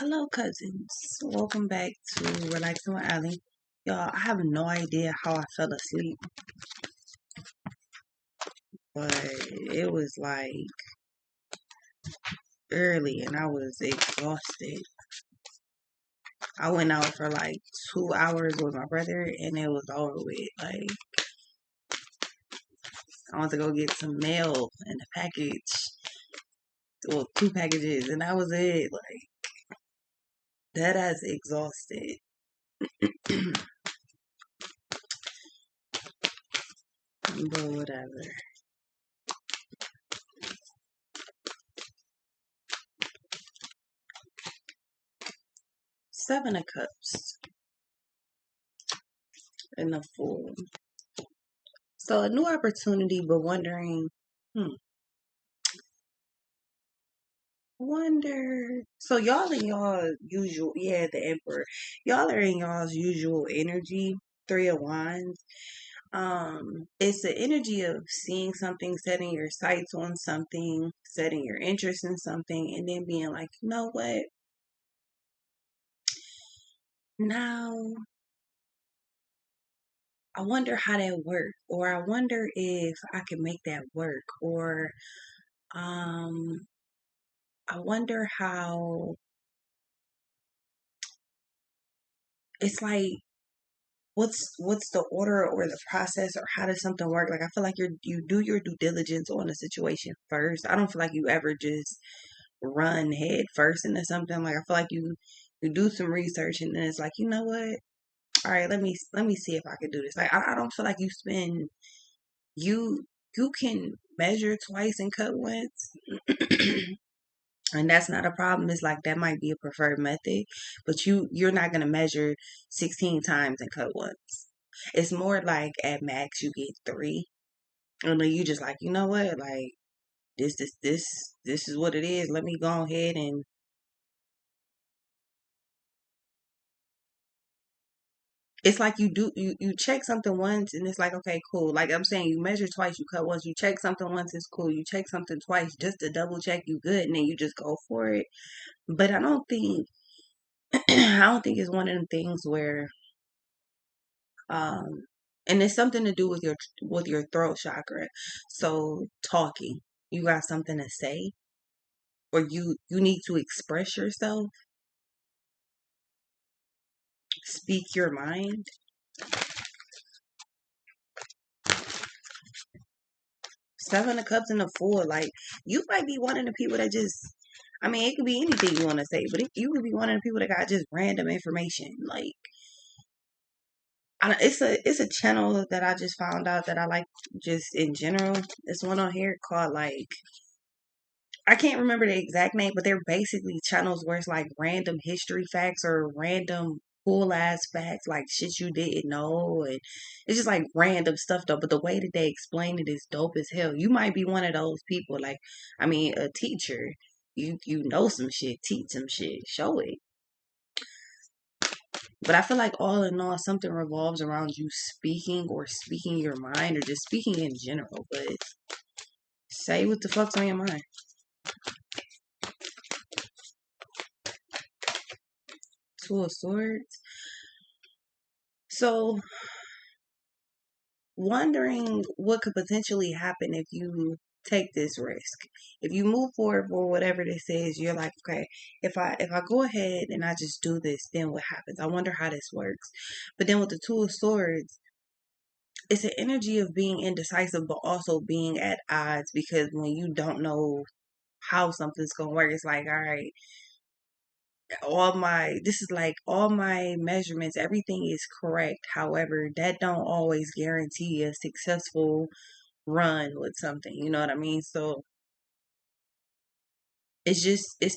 Hello, cousins. Welcome back to Relaxing with Ali. Y'all, I have no idea how I fell asleep, but it was like early and I was exhausted. I went out for like 2 hours with my brother and it was over with. Like, I went to go get some mail in a package, well, two packages, and that was it. Like, that ass exhausted. But whatever. 7 of Cups in the Fool. So a new opportunity, but wondering, hmm, wonder. So y'all in y'all usual, yeah, the Emperor. Y'all are in y'all's usual energy. 3 of Wands. It's the energy of seeing something, setting your sights on something, setting your interest in something, and then being like, you know what? Now I wonder how that worked, or I wonder if I can make that work, or um, I wonder how. It's like what's the order or the process or how does something work? Like I feel like you do your due diligence on a situation first. I don't feel like you ever just run head first into something. Like I feel like you do some research and then it's like, you know what? All right, let me see if I can do this. Like I don't feel like you you can measure twice and cut once. And that's not a problem. It's like that might be a preferred method, but you're not gonna measure 16 times and cut once. It's more like at max you get three, and then you just like, you know what, like this is what it is. Let me go ahead and it's like you check something once and it's like okay cool. Like I'm saying, you measure twice, you cut once. You check something once, it's cool. You check something twice just to double check you good, and then you just go for it. But I don't think I don't think it's one of them things where um and it's something to do with your throat chakra. So talking, you got something to say or you need to express yourself, speak your mind. 7 of Cups in the Fool, like you might be one of the people that just, I mean, it could be anything you want to say, but you could be one of the people that got just random information. Like it's a channel that I just found out that I like just in general. This one on here called like, I can't remember the exact name, but they're basically channels where it's like random history facts or random cool ass facts, like shit you didn't know, and it's just like random stuff though. But the way that they explain it is dope as hell. You might be one of those people, like, I mean, a teacher. You know some shit, teach some shit, show it. But I feel like all in all, something revolves around you speaking or speaking your mind or just speaking in general. But say what the fuck's on your mind. 2 of Swords. So wondering what could potentially happen if you take this risk. If you move forward for whatever this is, you're like, okay, if I go ahead and I just do this, then what happens? I wonder how this works. But then with the 2 of Swords, it's an energy of being indecisive, but also being at odds because when you don't know how something's gonna work, it's like, all right, this is like all my measurements, everything is correct. However, that don't always guarantee a successful run with something. You know what I mean? So it's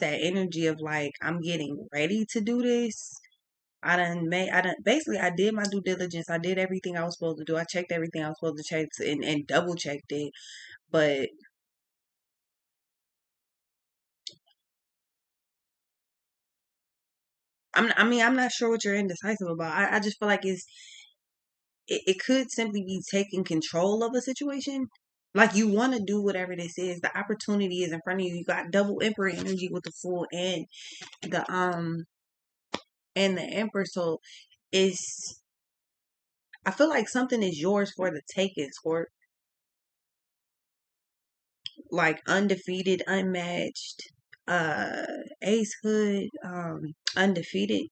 that energy of like I'm getting ready to do this. I done basically I did my due diligence. I did everything I was supposed to do. I checked everything I was supposed to check and double checked it. But I mean I'm not sure what you're indecisive about. I just feel like it could simply be taking control of a situation. Like you want to do whatever this is. The opportunity is in front of you. You got double emperor energy with the Fool the um and the Emperor. So it's I feel like something is yours for the taking, Scorp. Like undefeated, unmatched, uh Ace Hood, undefeated.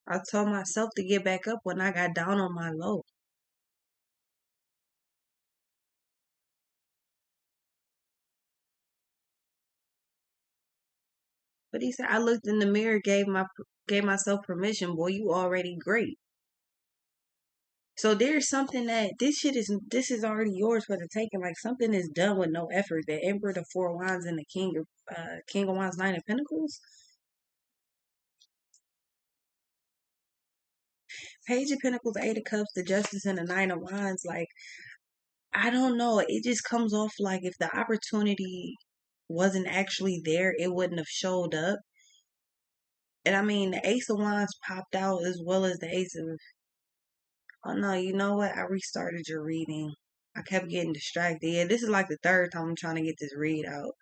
I told myself to get back up when I got down on my low. But he said I looked in the mirror, gave myself permission. Boy, you already great. So there's something that this is already yours for the taking. Like something is done with no effort. The Emperor, the Four of Wands, and the King of Wands, Nine of Pentacles. Page of Pentacles, Eight of Cups, the Justice, and the Nine of Wands. Like I don't know. It just comes off like if the opportunity wasn't actually there, it wouldn't have showed up. And I mean, the Ace of Wands popped out as well as the Ace of. Oh no, you know what? I restarted your reading. I kept getting distracted. Yeah, this is like the third time I'm trying to get this read out.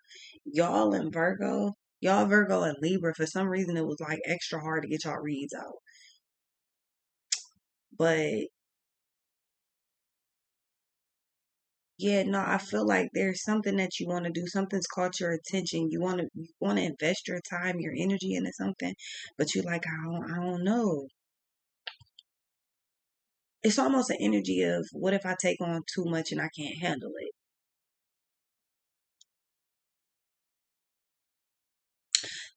Y'all in Virgo, y'all Virgo and Libra, for some reason it was like extra hard to get y'all reads out. But yeah, no, I feel like there's something that you want to do. Something's caught your attention. You want to invest your time, your energy into something, but you like I don't know. It's almost an energy of what if I take on too much and I can't handle it.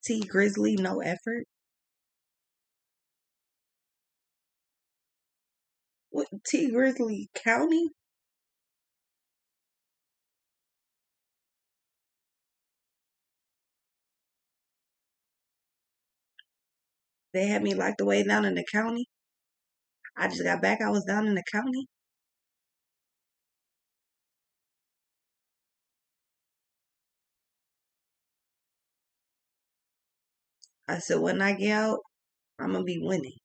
T Grizzly, no effort. What T Grizzly County? They had me locked away down in the county. I just got back. I was down in the county. I said when I get out, I'm gonna be winning.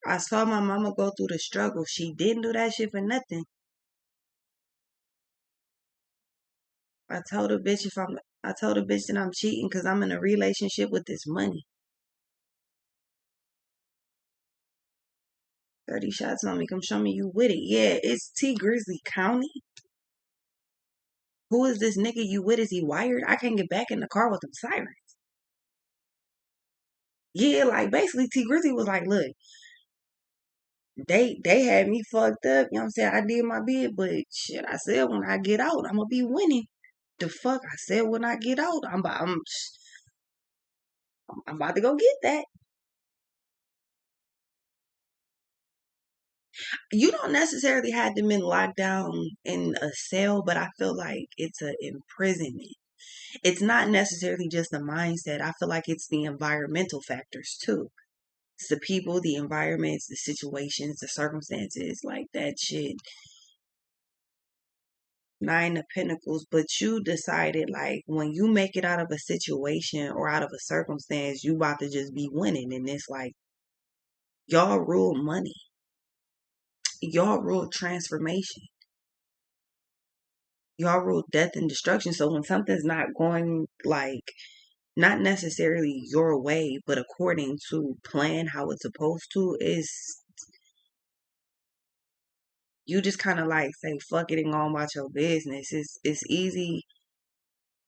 I saw my mama go through the struggle. She didn't do that shit for nothing. I told a bitch if I'm I told a bitch that I'm cheating because I'm in a relationship with this money. 30 shots on me. Come show me you with it. Yeah, it's T Grizzly County. Who is this nigga you with? Is he wired? I can't get back in the car with them sirens. Yeah, like basically T Grizzly was like, look, they had me fucked up. You know what I'm saying? I did my bid, but shit, I said when I get out, I'm gonna be winning. The fuck I said when I get out, I'm about to go get that. You don't necessarily have them in lockdown in a cell, but I feel like it's a imprisonment. It's not necessarily just the mindset. I feel like it's the environmental factors too. It's the people, the environments, the situations, the circumstances, like that shit. Nine of Pentacles, but you decided like when you make it out of a situation or out of a circumstance, you about to just be winning. And it's like y'all rule money. Y'all rule transformation. Y'all rule death and destruction. So when something's not going like not necessarily your way, but according to plan how it's supposed to, is you just kind of like say fuck it and go on about your business. It's easy.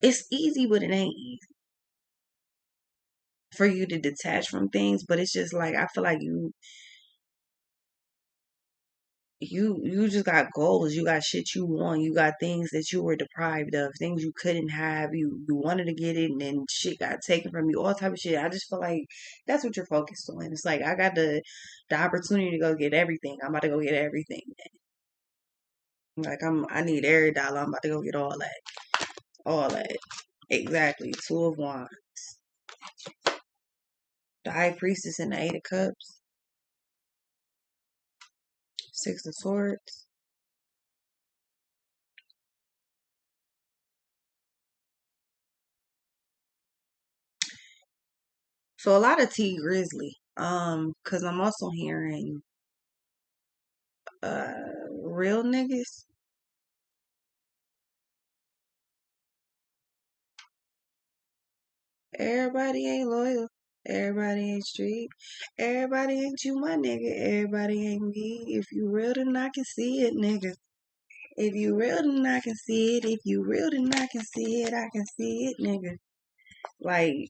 It's easy, but it ain't easy for you to detach from things. But it's just like I feel like you just got goals, you got shit you want, you got things that you were deprived of, things you couldn't have, you wanted to get it and then shit got taken from you, all type of shit. I just feel like that's what you're focused on. It's like I got the opportunity to go get everything. I'm about to go get everything. Like I need every dollar. I'm about to go get all that. All that. Exactly. Two of Wands. The High Priestess and the Eight of Cups. Six of Swords. So a lot of T Grizzly. Cause I'm also hearing uh real niggas. Everybody ain't loyal. Everybody ain't street. Everybody ain't you, my nigga. Everybody ain't me. If you real, then I can see it, nigga. If you real, then I can see it. If you real, then I can see it. I can see it, nigga. Like,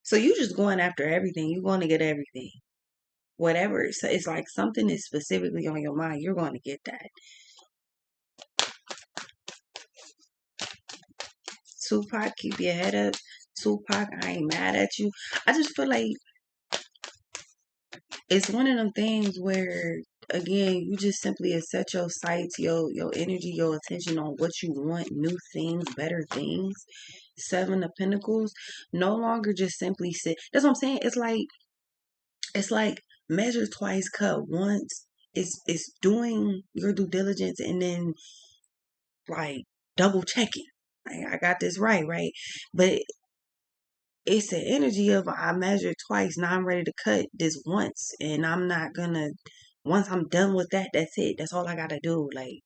so you just going after everything. You going to get everything. Whatever. So it's like something is specifically on your mind. You're going to get that. Tupac, keep your head up. Tupac, I ain't mad at you. I just feel like it's one of them things where again you just simply set your sights, your energy, your attention on what you want, new things, better things. Seven of Pentacles, no longer just simply sit. That's what I'm saying. It's like measure twice, cut once. It's doing your due diligence and then like double checking. Like, I got this right? But it's the energy of I measured twice. Now I'm ready to cut this once, and I'm not gonna. Once I'm done with that, that's it. That's all I gotta do. Like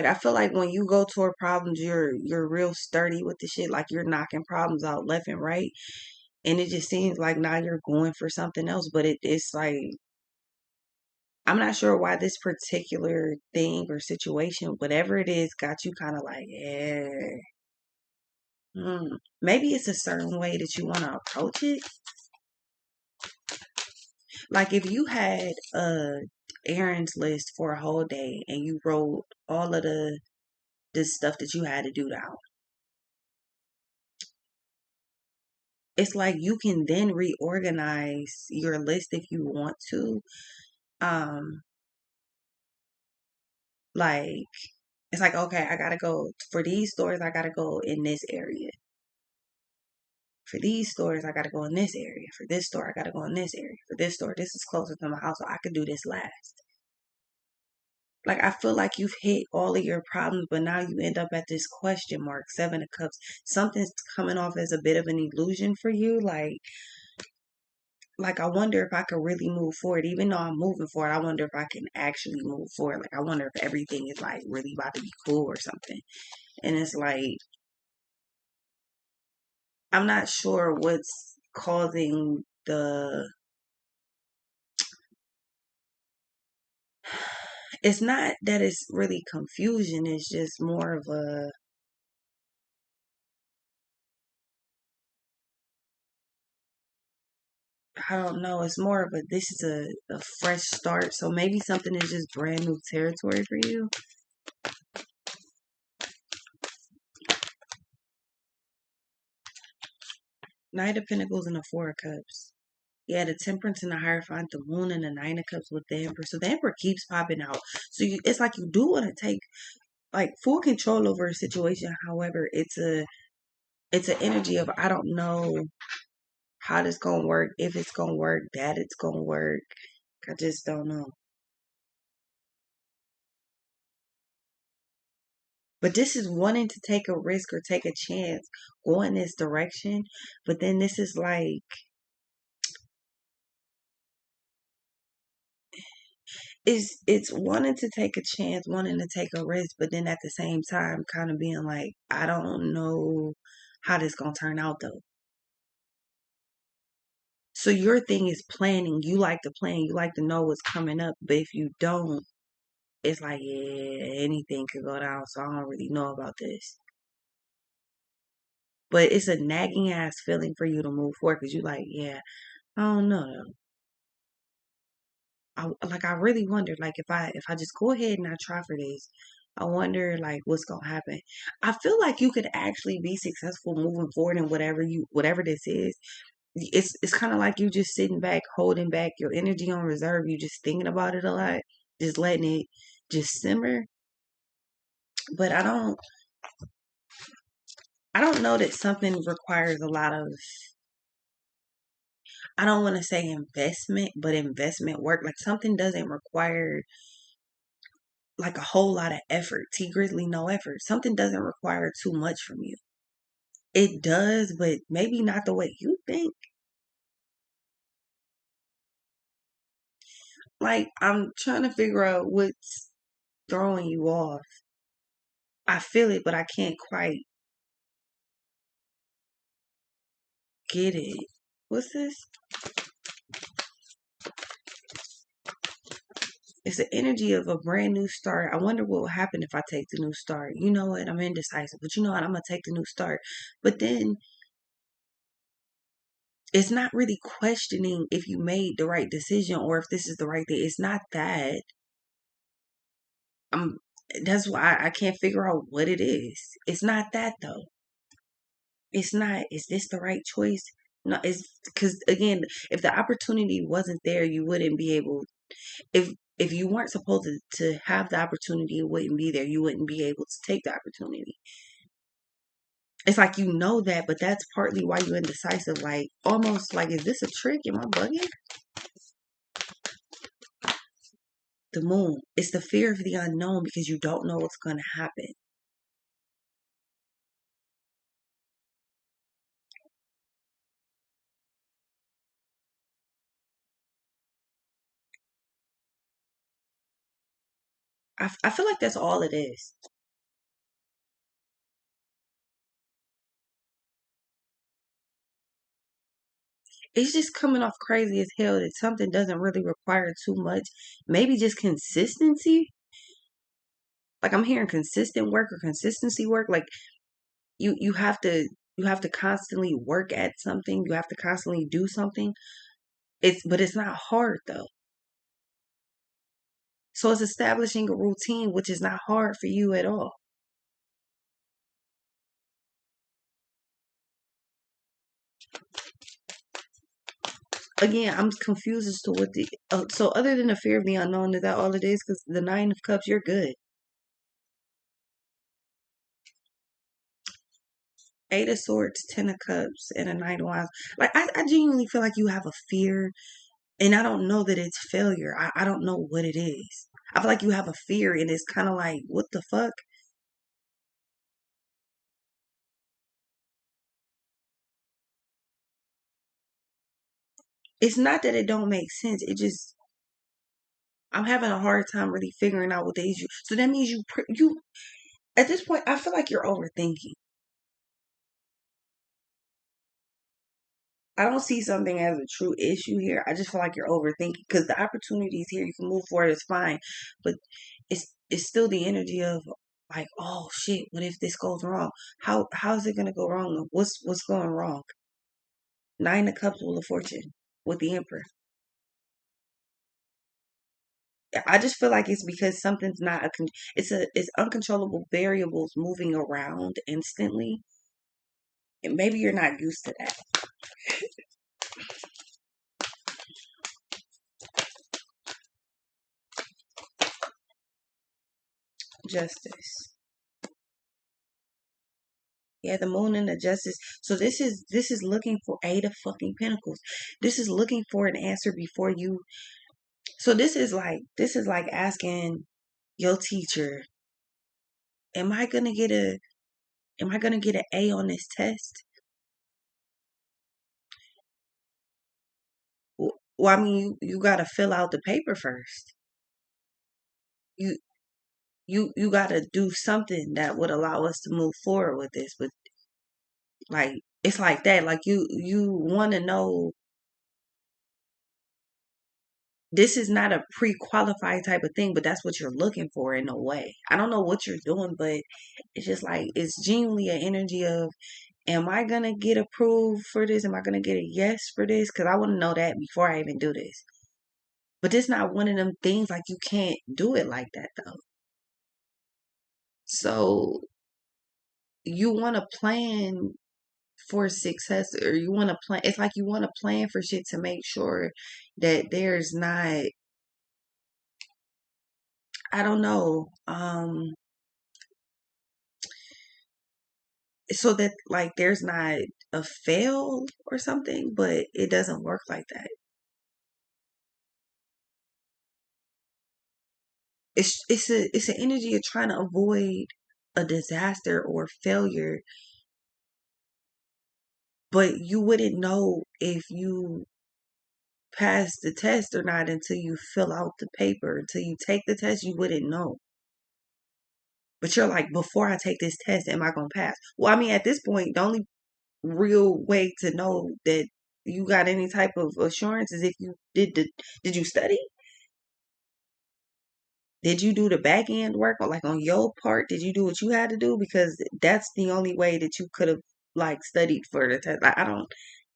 I feel like when you go toward problems, you're real sturdy with the shit. Like you're knocking problems out left and right, and it just seems like now you're going for something else. But it's like I'm not sure why this particular thing or situation, whatever it is, got you kind of like, yeah. Maybe it's a certain way that you want to approach it. Like if you had a errands list for a whole day and you wrote all of this stuff that you had to do down, it's like you can then reorganize your list if you want to. Um, like it's like okay, I gotta go for these stores. I gotta go in this area. For these stores, I gotta go in this area. For this store, I gotta go in this area. For this store, this is closer to my house, so I could do this last. Like I feel like you've hit all of your problems, but now you end up at this question mark, Seven of Cups. Something's coming off as a bit of an illusion for you. Like I wonder if I could really move forward. Even though I'm moving forward, I wonder if I can actually move forward. Like I wonder if everything is like really about to be cool or something. And it's like I'm not sure what's causing the it's not that it's really confusion, it's just more of a I don't know. It's more of a this is a fresh start. So maybe something is just brand new territory for you. Knight of Pentacles and the Four of Cups. Yeah, the Temperance and the Hierophant, the Moon and the Nine of Cups with the Emperor. So the Emperor keeps popping out. So it's like you do want to take like full control over a situation. However, it's an energy of I don't know how this gonna work, if it's gonna work, that it's gonna work. I just don't know. But this is wanting to take a risk or take a chance, go in this direction. But then this is like it's wanting to take a chance, wanting to take a risk, but then at the same time kind of being like, I don't know how this gonna turn out though. So your thing is planning. You like to plan, you like to know what's coming up. But if you don't, it's like, yeah, anything could go down. So I don't really know about this. But it's a nagging ass feeling for you to move forward because you like, yeah, I don't know. I really wonder like if I just go ahead and I try for this, I wonder like what's gonna happen. I feel like you could actually be successful moving forward in whatever this is. It's kind of like you just sitting back, holding back your energy on reserve. You just thinking about it a lot, just letting it just simmer. But I don't know that something requires a lot of I don't want to say investment, but investment work. Like something doesn't require like a whole lot of effort. T Grizzly, no effort. Something doesn't require too much from you. It does, but maybe not the way you think. Like, I'm trying to figure out what's throwing you off. I feel it, but I can't quite get it. What's this? It's the energy of a brand new start. I wonder what will happen if I take the new start. You know what? I'm indecisive, but you know what? I'm gonna take the new start. But then it's not really questioning if you made the right decision or if this is the right thing. It's not that. I'm that's why I can't figure out what it is. It's not that though. It's not, is this the right choice? No, it's because again, if the opportunity wasn't there, you wouldn't be able, if you weren't supposed to have the opportunity, it wouldn't be there. You wouldn't be able to take the opportunity. It's like you know that, but that's partly why you're indecisive. Like almost like, is this a trick? Am I bugging? The moon. It's the fear of the unknown because you don't know what's gonna happen. I feel like that's all it is. It's just coming off crazy as hell that something doesn't really require too much. Maybe just consistency. Like I'm hearing consistent work or consistency work. Like you have to, you have to constantly work at something. You have to constantly do something. But it's not hard though. So it's establishing a routine, which is not hard for you at all. Again, I'm confused as to what the. So other than the fear of the unknown, is that all it is? Because the Nine of Cups, you're good. Eight of Swords, Ten of Cups, and a Nine of Wands. Like I genuinely feel like you have a fear, and I don't know that it's failure. I don't know what it is. I feel like you have a fear, and it's kind of like, what the fuck? It's not that it don't make sense. It just, I'm having a hard time really figuring out what the issue. So that means you at this point, I feel like you're overthinking. I don't see something as a true issue here. I just feel like you're overthinking because the opportunities here, you can move forward, it's fine, but it's still the energy of like, oh shit, what if this goes wrong? How's it gonna go wrong? What's going wrong? Nine of Cups, Wheel of Fortune with the Emperor. I just feel like it's because something's not it's uncontrollable variables moving around instantly, and maybe you're not used to that. Justice. Yeah, the moon and the justice. So this is looking for eight of fucking pentacles. This is looking for an answer before you. So this is like asking your teacher, am I gonna get a am I gonna get an A on this test? Well, I mean, you gotta fill out the paper first. You you gotta do something that would allow us to move forward with this. But like it's like that. Like you want to know, this is not a pre-qualified type of thing, but that's what you're looking for in a way. I don't know what you're doing, but it's just like it's genuinely an energy of, am I gonna get approved for this? Am I gonna get a yes for this? Because I want to know that before I even do this. But it's not one of them things like you can't do it like that though. So you want to plan for success, or you want to plan. It's like you want to plan for shit to make sure that there's not. I don't know. So that like there's not a fail or something, but it doesn't work like that. It's an energy of trying to avoid a disaster or failure, but you wouldn't know if you pass the test or not until you fill out the paper. Until you take the test, you wouldn't know. But you're like, before I take this test, am I going to pass? Well, I mean, at this point, the only real way to know that you got any type of assurance is if you did you study? Did you do the back end work or like on your part? Did you do what you had to do? Because that's the only way that you could have like studied for the test. Like,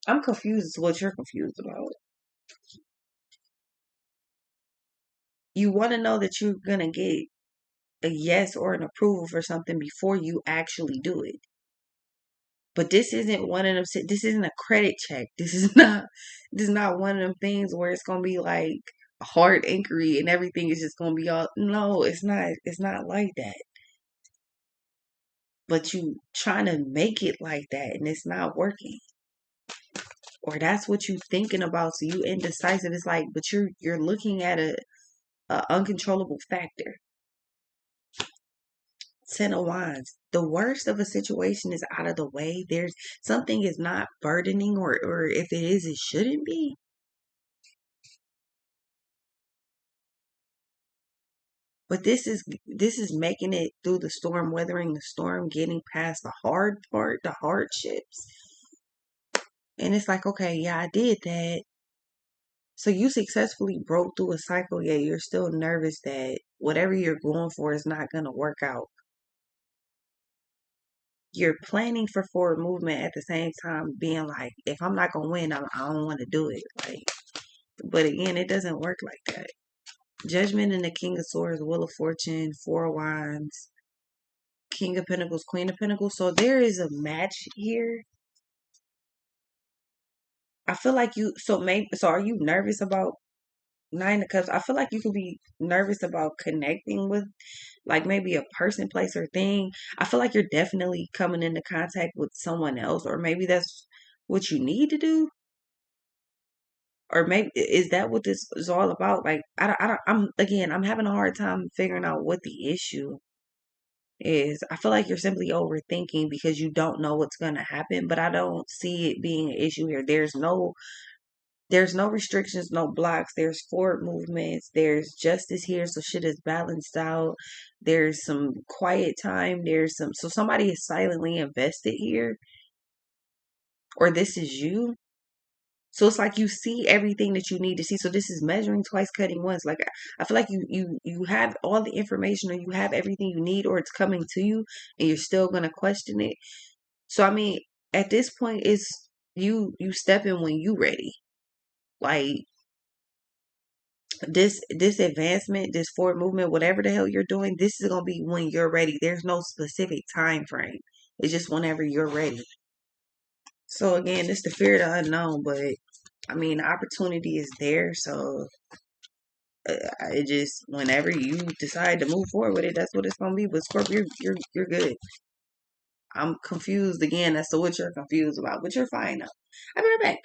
I'm confused as to what you're confused about. You want to know that you're gonna get a yes or an approval for something before you actually do it. But this isn't one of them. This isn't a credit check. This is not. This is not one of them things where it's gonna be like a hard inquiry and everything is just gonna be all. No, it's not. It's not like that. But you trying to make it like that, and it's not working. Or that's what you thinking about. So you indecisive. It's like, but you're looking at a uncontrollable factor. Ten of Wands. The worst of a situation is out of the way. There's something is not burdening, or if it is, it shouldn't be. But this is making it through the storm, weathering the storm, getting past the hard part, the hardships. And it's like, okay, yeah, I did that. So you successfully broke through a cycle, yet you're still nervous that whatever you're going for is not going to work out. You're planning for forward movement at the same time being like, if I'm not going to win, I don't want to do it. Like, but again, it doesn't work like that. Judgment and the King of Swords, Wheel of Fortune, Four of Wands, King of Pentacles, Queen of Pentacles. So there is a match here. I feel like so are you nervous about Nine of Cups? I feel like you could be nervous about connecting with like maybe a person, place, or thing. I feel like you're definitely coming into contact with someone else, or maybe that's what you need to do. Or maybe is that what this is all about? Like I'm having a hard time figuring out what the issue is. I feel like you're simply overthinking because you don't know what's going to happen, but I don't see it being an issue here. There's no restrictions, no blocks. There's forward movements. There's justice here, so shit is balanced out. There's some quiet time. So somebody is silently invested here, or this is you. So it's like you see everything that you need to see. So this is measuring twice, cutting once. Like I feel like you have all the information, or you have everything you need, or it's coming to you, and you're still gonna question it. So I mean, at this point, it's you step in when you ready. Like this advancement, this forward movement, whatever the hell you're doing, this is gonna be when you're ready. There's no specific time frame. It's just whenever you're ready. So again, it's the fear of the unknown, but I mean, the opportunity is there. So it just whenever you decide to move forward with it, that's what it's gonna be. But Scorpio, you're good. I'm confused again as to what you're confused about, but you're fine now. I'll be right back.